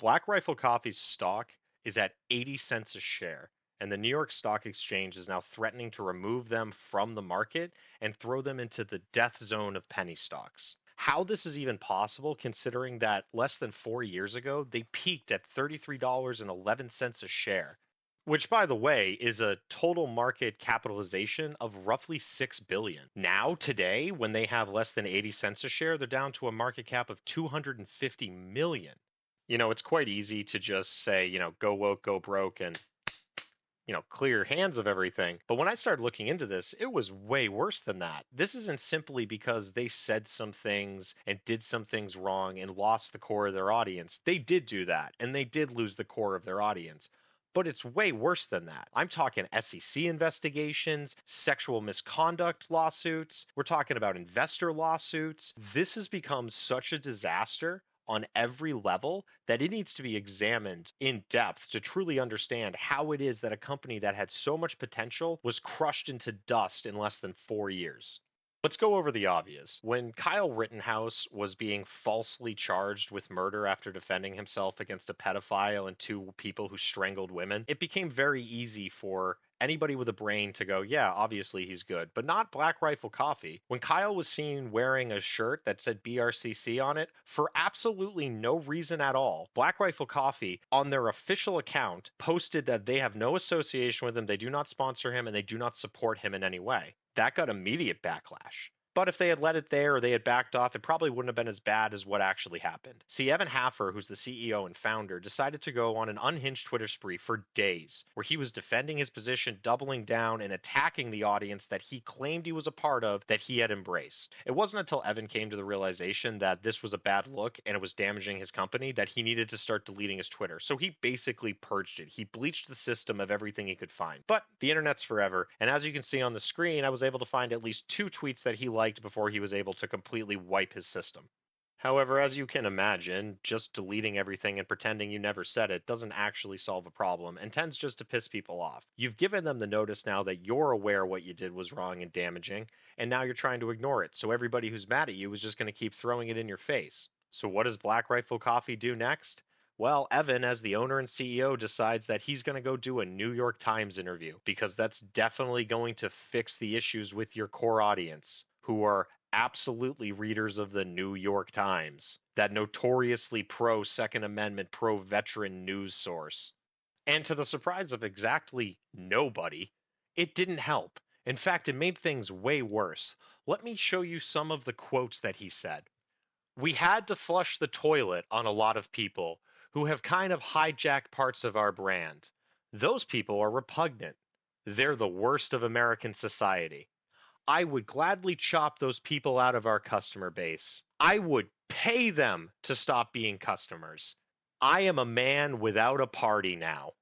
Black Rifle Coffee's stock is at 80 cents a share, and the New York Stock Exchange is now threatening to remove them from the market and throw them into the death zone of penny stocks. How this is even possible, considering that less than 4 years ago, they peaked at $33.11 a share, which, by the way, is a total market capitalization of roughly 6 billion. Now, today, when they have less than 80 cents a share, they're down to a market cap of 250 million. It's quite easy to just say, go woke, go broke, and clear your hands of everything. But when I started looking into this, it was way worse than that. This isn't simply because they said some things and did some things wrong and lost the core of their audience. They did do that, and they did lose the core of their audience. But it's way worse than that. I'm talking SEC investigations, sexual misconduct lawsuits. We're talking about investor lawsuits. This has become such a disaster on every level that it needs to be examined in depth to truly understand how it is that a company that had so much potential was crushed into dust in less than 4 years. Let's go over the obvious. When Kyle Rittenhouse was being falsely charged with murder after defending himself against a pedophile and two people who strangled women, it became very easy for anybody with a brain to go, yeah, obviously he's good, but not Black Rifle Coffee. When Kyle was seen wearing a shirt that said BRCC on it for absolutely no reason at all, Black Rifle Coffee on their official account posted that they have no association with him, they do not sponsor him, and they do not support him in any way. That got immediate backlash. But if they had let it there or they had backed off, it probably wouldn't have been as bad as what actually happened. See, Evan Haffer, who's the CEO and founder, decided to go on an unhinged Twitter spree for days, where he was defending his position, doubling down, and attacking the audience that he claimed he was a part of, that he had embraced. It wasn't until Evan came to the realization that this was a bad look and it was damaging his company that he needed to start deleting his Twitter. So he basically purged it. He bleached the system of everything he could find. But the internet's forever, and as you can see on the screen, I was able to find at least 2 tweets that he liked before he was able to completely wipe his system. However, as you can imagine, just deleting everything and pretending you never said it doesn't actually solve a problem and tends just to piss people off. You've given them the notice now that you're aware what you did was wrong and damaging, and now you're trying to ignore it, so everybody who's mad at you is just going to keep throwing it in your face. So what does Black Rifle Coffee do next? Well, Evan, as the owner and CEO, decides that he's going to go do a New York Times interview because that's definitely going to fix the issues with your core audience, who are absolutely readers of the New York Times, that notoriously pro-Second Amendment, pro-veteran news source. And to the surprise of exactly nobody, it didn't help. In fact, it made things way worse. Let me show you some of the quotes that he said. We had to flush the toilet on a lot of people who have kind of hijacked parts of our brand. Those people are repugnant. They're the worst of American society. I would gladly chop those people out of our customer base. I would pay them to stop being customers. I am a man without a party now.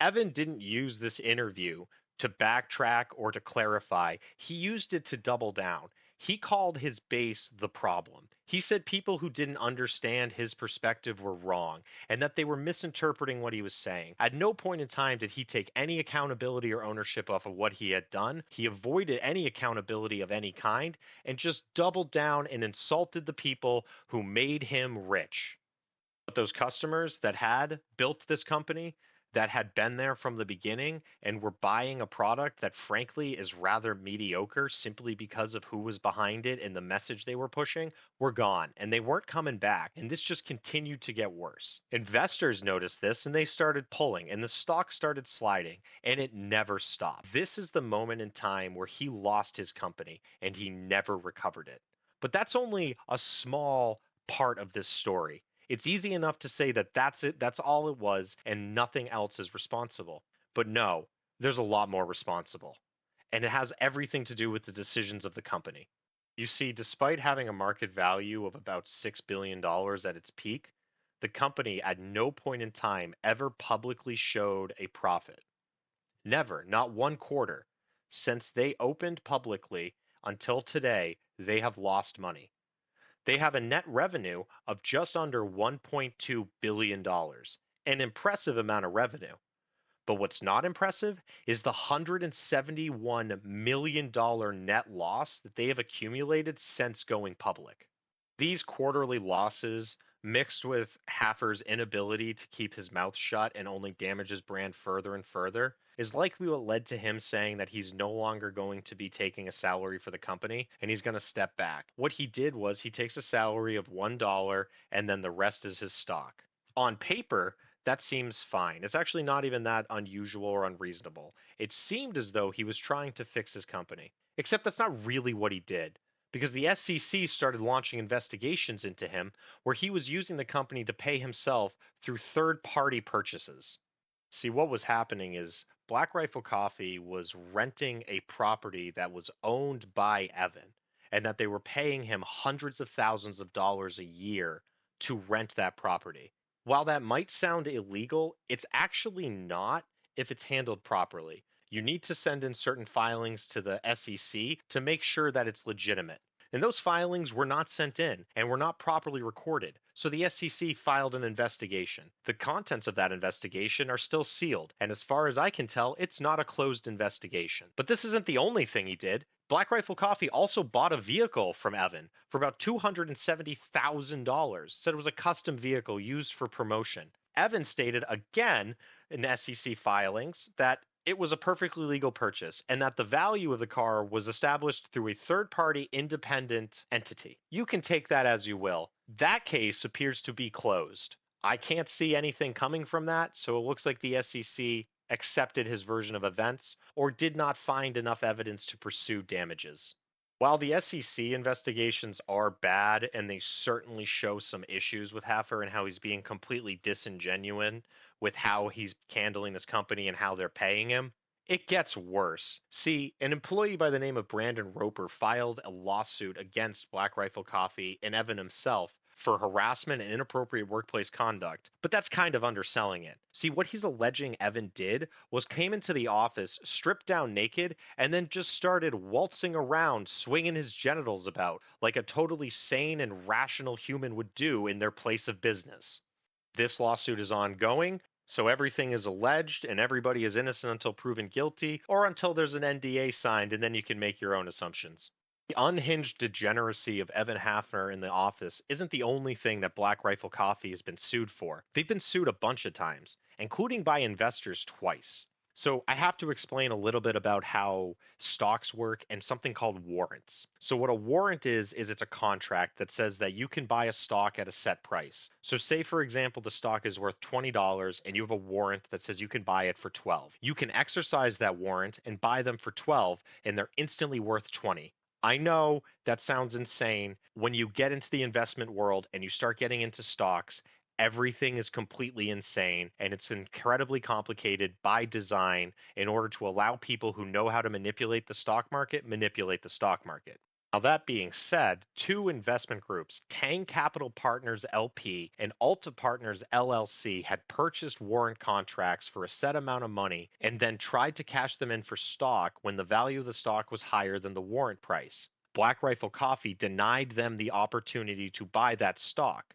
Evan didn't use this interview to backtrack or to clarify. He used it to double down. He called his base the problem. He said people who didn't understand his perspective were wrong and that they were misinterpreting what he was saying. At no point in time did he take any accountability or ownership off of what he had done. He avoided any accountability of any kind and just doubled down and insulted the people who made him rich. But those customers that had built this company, that had been there from the beginning and were buying a product that frankly is rather mediocre simply because of who was behind it and the message they were pushing, were gone and they weren't coming back. And this just continued to get worse. Investors noticed this and they started pulling and the stock started sliding and it never stopped. This is the moment in time where he lost his company and he never recovered it. But that's only a small part of this story. It's easy enough to say that that's it, that's all it was, and nothing else is responsible. But no, there's a lot more responsible. And it has everything to do with the decisions of the company. You see, despite having a market value of about $6 billion at its peak, the company at no point in time ever publicly showed a profit. Never, not one quarter. Since they opened publicly until today, they have lost money. They have a net revenue of just under $1.2 billion, an impressive amount of revenue. But what's not impressive is the $171 million net loss that they have accumulated since going public. These quarterly losses mixed with Haffer's inability to keep his mouth shut and only damage his brand further and further, is likely what led to him saying that he's no longer going to be taking a salary for the company and he's going to step back. What he did was he takes a salary of $1 and then the rest is his stock. On paper, that seems fine. It's actually not even that unusual or unreasonable. It seemed as though he was trying to fix his company. Except that's not really what he did, because the SEC started launching investigations into him where he was using the company to pay himself through third party purchases. See, what was happening is Black Rifle Coffee was renting a property that was owned by Evan, and that they were paying him hundreds of thousands of dollars a year to rent that property. While that might sound illegal, it's actually not if it's handled properly. You need to send in certain filings to the SEC to make sure that it's legitimate. And those filings were not sent in and were not properly recorded. So the SEC filed an investigation. The contents of that investigation are still sealed, and as far as I can tell, it's not a closed investigation. But this isn't the only thing he did. Black Rifle Coffee also bought a vehicle from Evan for about $270,000. Said it was a custom vehicle used for promotion. Evan stated again in SEC filings that it was a perfectly legal purchase and that the value of the car was established through a third party independent entity. You can take that as you will. That case appears to be closed. I can't see anything coming from that, so it looks like the SEC accepted his version of events or did not find enough evidence to pursue damages. While the SEC investigations are bad and they certainly show some issues with Haffer and how he's being completely disingenuous with how he's handling this company and how they're paying him, it gets worse. See, an employee by the name of Brandon Roper filed a lawsuit against Black Rifle Coffee and Evan himself for harassment and inappropriate workplace conduct, but that's kind of underselling it. See, what he's alleging Evan did was came into the office, stripped down naked, and then just started waltzing around, swinging his genitals about like a totally sane and rational human would do in their place of business. This lawsuit is ongoing, so everything is alleged and everybody is innocent until proven guilty or until there's an NDA signed, and then you can make your own assumptions. The unhinged degeneracy of Evan Hafner in the office isn't the only thing that Black Rifle Coffee has been sued for. They've been sued a bunch of times, including by investors twice. So I have to explain a little bit about how stocks work and something called warrants. So what a warrant is it's a contract that says that you can buy a stock at a set price. So say for example the stock is worth $20 and you have a warrant that says you can buy it for 12. You can exercise that warrant and buy them for 12 and they're instantly worth 20. I know that sounds insane. When you get into the investment world and you start getting into stocks, everything is completely insane and it's incredibly complicated by design in order to allow people who know how to manipulate the stock market manipulate the stock market. Now, that being said, two investment groups, Tang Capital Partners LP and Alta Partners LLC, had purchased warrant contracts for a set amount of money and then tried to cash them in for stock when the value of the stock was higher than the warrant price. Black Rifle Coffee denied them the opportunity to buy that stock,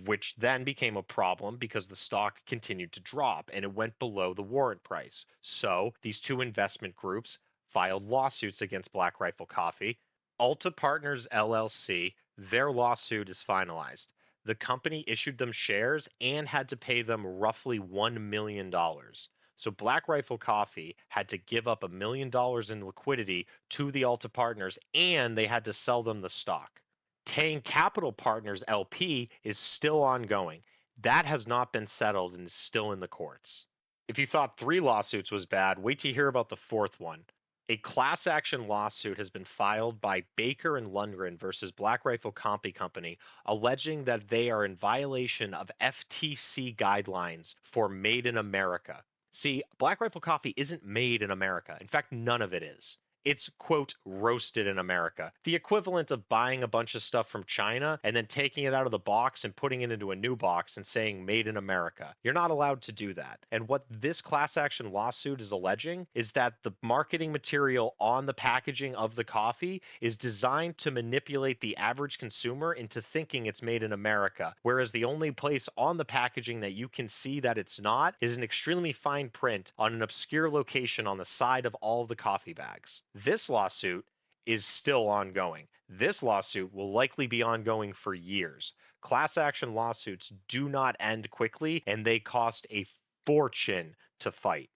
which then became a problem because the stock continued to drop and it went below the warrant price. So these two investment groups filed lawsuits against Black Rifle Coffee. Alta Partners LLC, their lawsuit is finalized. The company issued them shares and had to pay them roughly $1 million. So Black Rifle Coffee had to give up $1 million in liquidity to the Alta Partners and they had to sell them the stock. Tang Capital Partners LP is still ongoing. That has not been settled and is still in the courts. If you thought 3 lawsuits was bad, wait to hear about the 4th one. A class action lawsuit has been filed by Baker and Lundgren versus Black Rifle Coffee Company, alleging that they are in violation of FTC guidelines for Made in America. See, Black Rifle Coffee isn't made in America. In fact, none of it is. It's, quote, roasted in America. The equivalent of buying a bunch of stuff from China and then taking it out of the box and putting it into a new box and saying made in America. You're not allowed to do that. And what this class action lawsuit is alleging is that the marketing material on the packaging of the coffee is designed to manipulate the average consumer into thinking it's made in America, whereas the only place on the packaging that you can see that it's not is an extremely fine print on an obscure location on the side of all of the coffee bags. This lawsuit is still ongoing. This lawsuit will likely be ongoing for years. Class action lawsuits do not end quickly, and they cost a fortune to fight.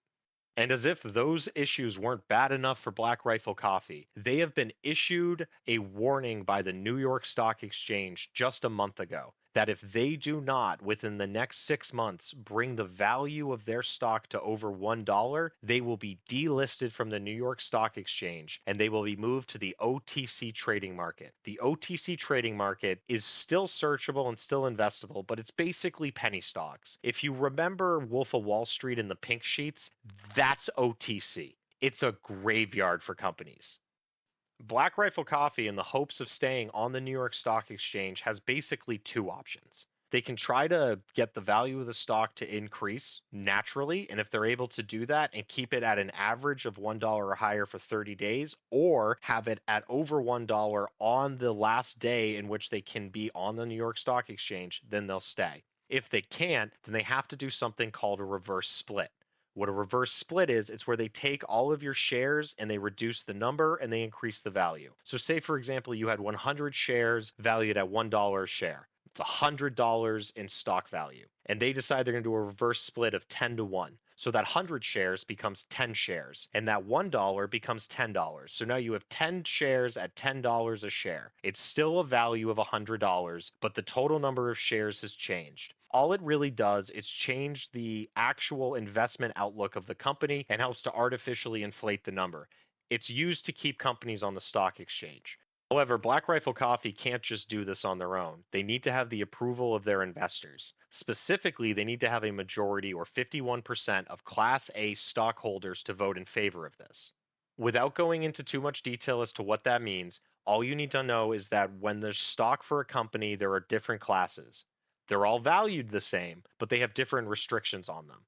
And as if those issues weren't bad enough for Black Rifle Coffee, they have been issued a warning by the New York Stock Exchange just a month ago that if they do not, within the next 6 months, bring the value of their stock to over $1, they will be delisted from the New York Stock Exchange and they will be moved to the OTC trading market. The OTC trading market is still searchable and still investable, but it's basically penny stocks. If you remember Wolf of Wall Street and the pink sheets, that's OTC. It's a graveyard for companies. Black Rifle Coffee, in the hopes of staying on the New York Stock Exchange, has basically two options. They can try to get the value of the stock to increase naturally, and if they're able to do that and keep it at an average of $1 or higher for 30 days, or have it at over $1 on the last day in which they can be on the New York Stock Exchange, then they'll stay. If they can't, then they have to do something called a reverse split. What a reverse split is, it's where they take all of your shares and they reduce the number and they increase the value. So say, for example, you had 100 shares valued at $1 a share. It's $100 in stock value. And they decide they're going to do a reverse split of 10 to 1. So that 100 shares becomes 10 shares, and that $1 becomes $10. So now you have 10 shares at $10 a share. It's still a value of $100, but the total number of shares has changed. All it really does is change the actual investment outlook of the company and helps to artificially inflate the number. It's used to keep companies on the stock exchange. However, Black Rifle Coffee can't just do this on their own. They need to have the approval of their investors. Specifically, they need to have a majority or 51% of Class A stockholders to vote in favor of this. Without going into too much detail as to what that means, all you need to know is that when there's stock for a company, there are different classes. They're all valued the same, but they have different restrictions on them.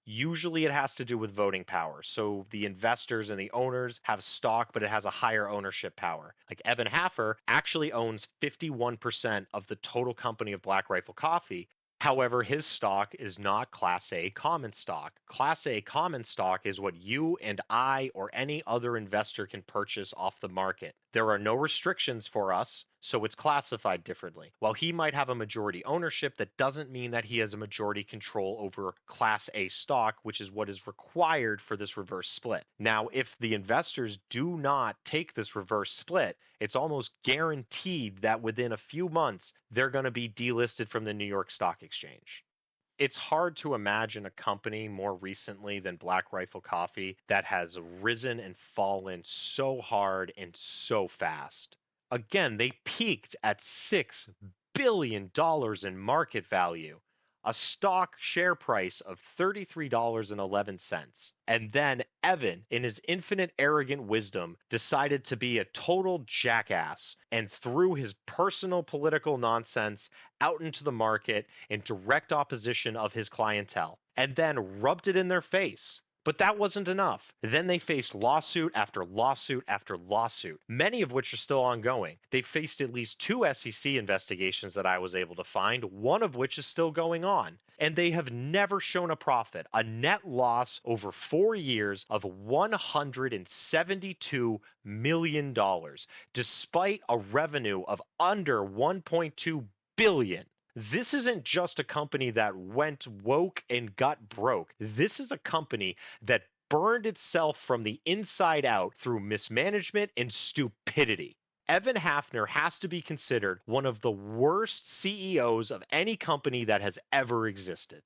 Usually it has to do with voting power. So the investors and the owners have stock, but it has a higher ownership power. Like Evan Haffer actually owns 51% of the total company of Black Rifle Coffee. However, his stock is not Class A common stock. Class A common stock is what you and I or any other investor can purchase off the market. There are no restrictions for us, so it's classified differently. While he might have a majority ownership, that doesn't mean that he has a majority control over Class A stock, which is what is required for this reverse split. Now, if the investors do not take this reverse split, it's almost guaranteed that within a few months, they're going to be delisted from the New York Stock Exchange. It's hard to imagine a company more recently than Black Rifle Coffee that has risen and fallen so hard and so fast. Again, they peaked at $6 billion in market value, a stock share price of $33.11. And then Evan, in his infinite arrogant wisdom, decided to be a total jackass and threw his personal political nonsense out into the market in direct opposition of his clientele, and then rubbed it in their face. But that wasn't enough. Then they faced lawsuit after lawsuit after lawsuit, many of which are still ongoing. They faced at least 2 SEC investigations that I was able to find, one of which is still going on. And they have never shown a profit, a net loss over 4 years of $172 million, despite a revenue of under $1.2 billion. This isn't just a company that went woke and got broke. This is a company that burned itself from the inside out through mismanagement and stupidity. Evan Hafner has to be considered one of the worst CEOs of any company that has ever existed.